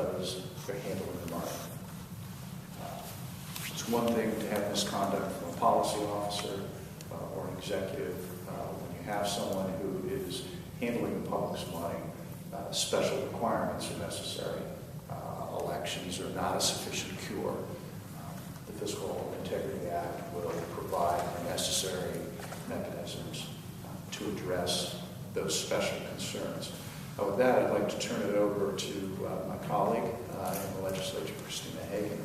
because they're handling the money. It's one thing to have misconduct from a policy officer or an executive. When you have someone who is handling the public's money, special requirements are necessary. Elections are not a sufficient cure. The Fiscal Integrity Act will provide the necessary mechanisms to address those special concerns. With that, I'd like to turn it over to my colleague in the legislature, Christina Hagan.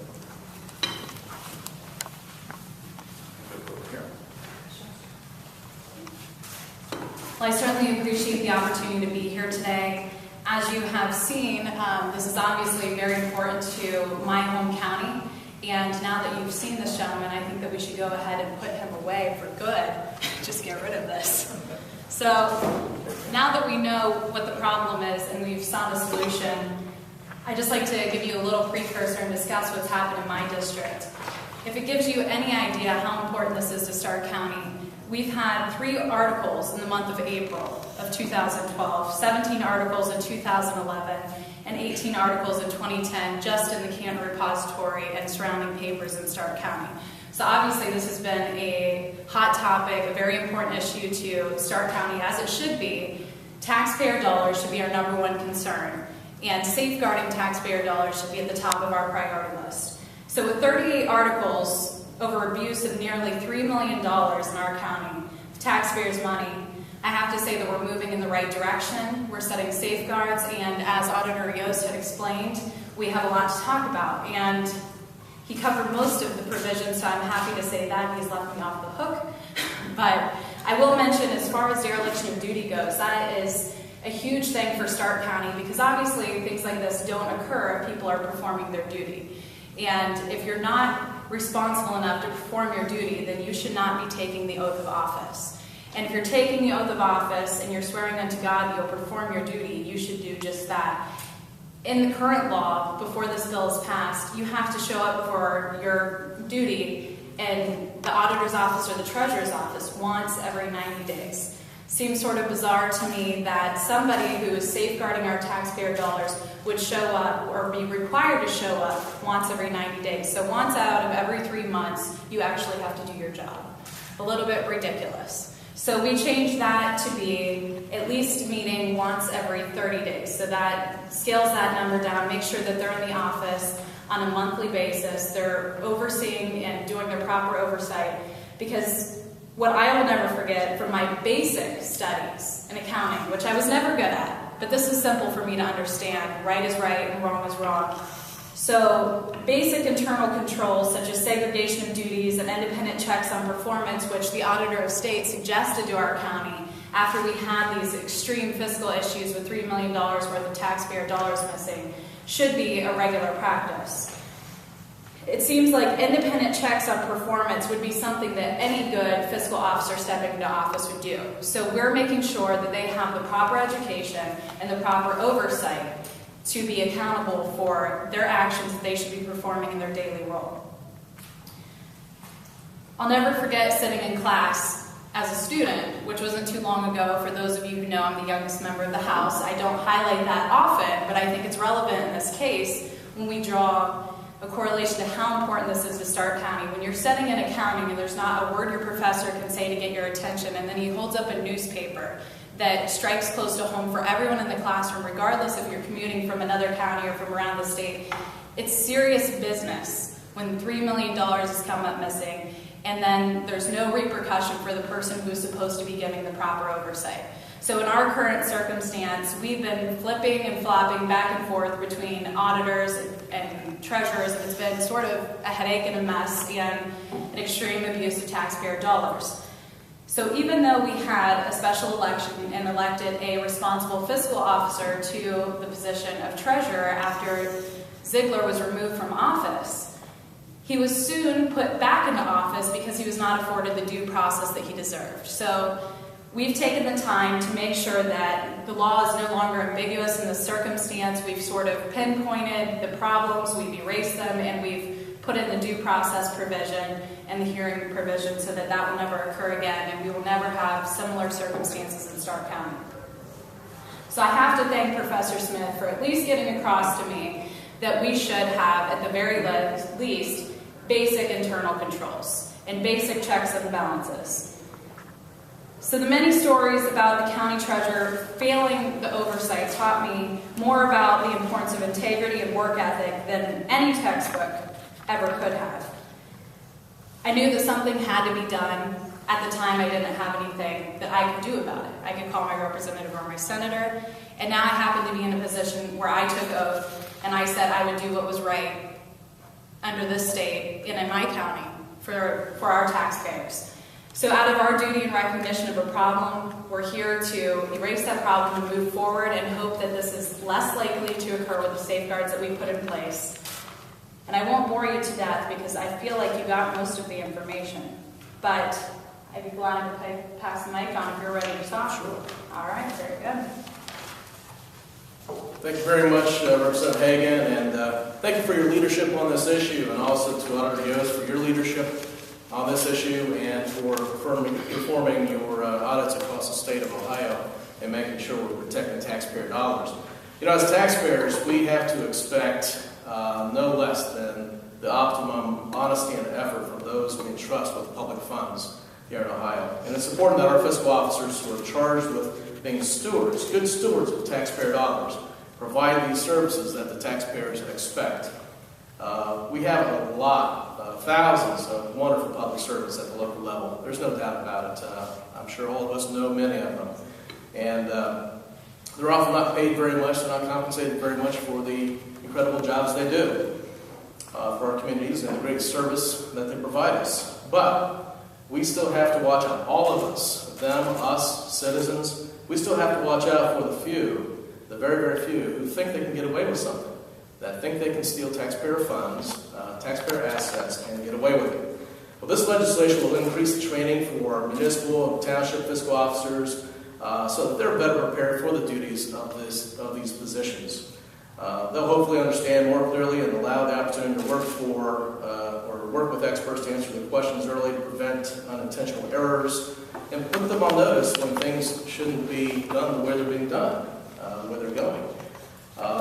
Well, I certainly appreciate the opportunity to be here today. As you have seen, this is obviously very important to my home county. And now that you've seen this gentleman, I think that we should go ahead and put him away for good. Just get rid of this. So now that we know what the problem is and we've found a solution, I'd just like to give you a little precursor and discuss what's happened in my district. If it gives you any idea how important this is to Stark County, we've had 3 articles in the month of April of 2012, 17 articles in 2011, and 18 articles in 2010 just in the Canton Repository and surrounding papers in Stark County. So obviously this has been a hot topic, a very important issue to Stark County, as it should be. Taxpayer dollars should be our #1 concern, and safeguarding taxpayer dollars should be at the top of our priority list. So with 38 articles over abuse of nearly $3 million in our county, taxpayers' money, I have to say that we're moving in the right direction. We're setting safeguards, and as Auditor Yost had explained, we have a lot to talk about. And he covered most of the provisions, so I'm happy to say that. He's left me off the hook. But I will mention, as far as dereliction of duty goes, that is a huge thing for Stark County, because obviously things like this don't occur if people are performing their duty. And if you're not responsible enough to perform your duty, then you should not be taking the oath of office. And if you're taking the oath of office and you're swearing unto God that you'll perform your duty, you should do just that. In the current law, before this bill is passed, you have to show up for your duty in the auditor's office or the treasurer's office once every 90 days. Seems sort of bizarre to me that somebody who is safeguarding our taxpayer dollars would show up or be required to show up once every 90 days. So once out of every 3 months, you actually have to do your job. A little bit ridiculous. So we changed that to be at least meeting once every 30 days. So that scales that number down, make sure that they're in the office on a monthly basis. They're overseeing and doing their proper oversight. Because what I will never forget from my basic studies in accounting, which I was never good at, but this is simple for me to understand. Right is right and wrong is wrong. So basic internal controls such as segregation of duties and independent checks on performance, which the Auditor of State suggested to our county after we had these extreme fiscal issues with $3 million worth of taxpayer dollars missing, should be a regular practice. It seems like independent checks on performance would be something that any good fiscal officer stepping into office would do. So we're making sure that they have the proper education and the proper oversight to be accountable for their actions that they should be performing in their daily role. I'll never forget sitting in class as a student, which wasn't too long ago. For those of you who know, I'm the youngest member of the House. I don't highlight that often, but I think it's relevant in this case when we draw a correlation to how important this is to Stark County. When you're studying in accounting and there's not a word your professor can say to get your attention, and then he holds up a newspaper that strikes close to home for everyone in the classroom, regardless if you're commuting from another county or from around the state. It's serious business when $3 million has come up missing, and then there's no repercussion for the person who's supposed to be giving the proper oversight. So in our current circumstance, we've been flipping and flopping back and forth between auditors and treasurers, and it's been sort of a headache and a mess and an extreme abuse of taxpayer dollars. So even though we had a special election and elected a responsible fiscal officer to the position of treasurer after Zeigler was removed from office, he was soon put back into office because he was not afforded the due process that he deserved. So we've taken the time to make sure that the law is no longer ambiguous in this circumstance. We've sort of pinpointed the problems, we've erased them, and we've put in the due process provision and the hearing provision so that that will never occur again, and we will never have similar circumstances in Stark County. So I have to thank Professor Smith for at least getting across to me that we should have, at the very least, basic internal controls and basic checks and balances. So the many stories about the county treasurer failing the oversight taught me more about the importance of integrity and work ethic than any textbook ever could have. I knew that something had to be done. At the time, I didn't have anything that I could do about it. I could call my representative or my senator, and now I happen to be in a position where I took oath and I said I would do what was right under this state and in my county for our taxpayers. So out of our duty and recognition of a problem, we're here to erase that problem and move forward and hope that this is less likely to occur with the safeguards that we put in place. And I won't bore you to death because I feel like you got most of the information. But I'd be glad to pass the mic on if you're ready to talk. Sure. All right, very good. Thank you very much, Representative Hagan, and thank you for your leadership on this issue, and also to Auditor Yost for your leadership on this issue and for performing your audits across the state of Ohio and making sure we're protecting taxpayer dollars. You know, as taxpayers, we have to expect no less than the optimum honesty and effort from those we entrust with public funds here in Ohio. And it's important that our fiscal officers who are charged with being stewards, good stewards of taxpayer dollars, provide these services that the taxpayers expect. We have a lot, thousands of wonderful public servants at the local level. There's no doubt about it. I'm sure all of us know many of them. And they're often not paid very much, they're not compensated very much for the incredible jobs they do for our communities and the great service that they provide us. But we still have to watch out, all of us, them, us, citizens, we still have to watch out for the few, the very, very few, who think they can get away with something, that think they can steal taxpayer funds, taxpayer assets, and get away with it. Well, this legislation will increase the training for municipal and township fiscal officers so that they're better prepared for the duties of these positions. They'll hopefully understand more clearly and allow the opportunity to work with experts to answer the questions early to prevent unintentional errors and put them on notice when things shouldn't be done the way they're being done, where they're going.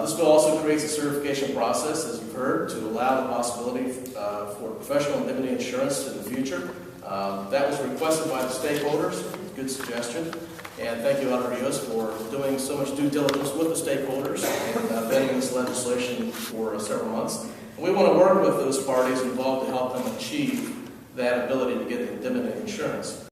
This bill also creates a certification process, as you've heard, to allow the possibility for professional indemnity insurance in the future. That was requested by the stakeholders. Good suggestion. And thank you, Auditor Yost, for doing so much due diligence with the stakeholders and vetting this legislation for several months. And we want to work with those parties involved to help them achieve that ability to get indemnity insurance.